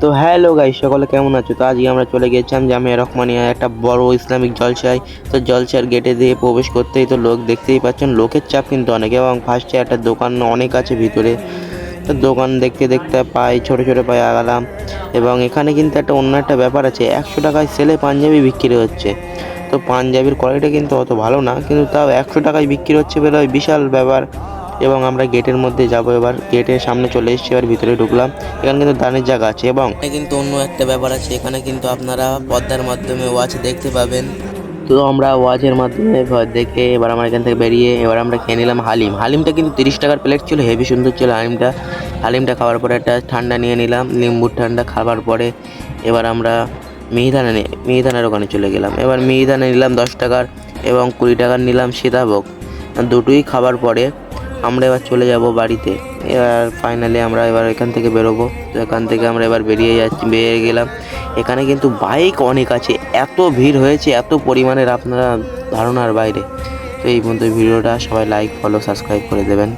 তো hello guys, সকলে কেমন আছো? তো আজকে আমরা চলে গেছিলাম জামিয়া রহমানিয়া, একটা বড় ইসলামিক জলসায়। তো জলসার গেটে দিয়ে প্রবেশ করতেই তো লোক দেখতেই পাচ্ছেন, লোকের চাপ কিন্তু অনেক। এবং ফার্স্টে একটা দোকান অনেক আছে ভিতরে। তো দোকান দেখতে দেখতে ছোট ছোট পায়ে আগালাম। এবং এখানে কিন্তু অন্য একটা ব্যাপার আছে, 100 টাকায় সেলে পাঞ্জাবি বিক্রি হচ্ছে। তো পাঞ্জাবির কোয়ালিটি কিন্তু অত ভালো না, কিন্তু তাও 100 টাকায় বিক্রি হচ্ছে বলে বিশাল ব্যাপার। এবং আমরা গেটের মধ্যে যাব, এবার গেটের সামনে চলে এসেছি, এবার ভিতরে ঢুকলাম। এখানে কিন্তু দানের জায়গা আছে, এবং এখানে কিন্তু অন্য একটা ব্যাপার আছে, এখানে কিন্তু আপনারা পর্দার মাধ্যমে ওয়াচ দেখতে পাবেন। তো আমরা ওয়াচের মাধ্যমে দেখে এবার আমরা এখান থেকে বেরিয়ে এবার আমরা খেয়ে নিলাম হালিমটা কিন্তু 30 টাকার প্লেট ছিল, হেভি সুন্দর ছিল হালিমটা খাওয়ার পরে একটা ঠান্ডা নিয়ে নিলাম, লিম্বুর ঠান্ডা খাওয়ার পরে এবার আমরা মিহিদানার ওখানে চলে গেলাম। এবার মিহিদানা নিলাম 10 টাকার, এবং 20 টাকার নিলাম সীতাভোগ। দুটোই খাবার পরে আমরা এবার চলে যাব বাড়িতে। এবার ফাইনালি আমরা এবার এখান থেকে বেরোবো। তো এখান থেকে আমরা এবার বেরিয়ে গেলাম। এখানে কিন্তু বাইক অনেক আছে, এত ভিড় হয়েছে, এত পরিমাণের, আপনারা ধারণার বাইরে। তো এই পর্যন্ত ভিডিওটা, সবাই লাইক, ফলো, সাবস্ক্রাইব করে দেবেন।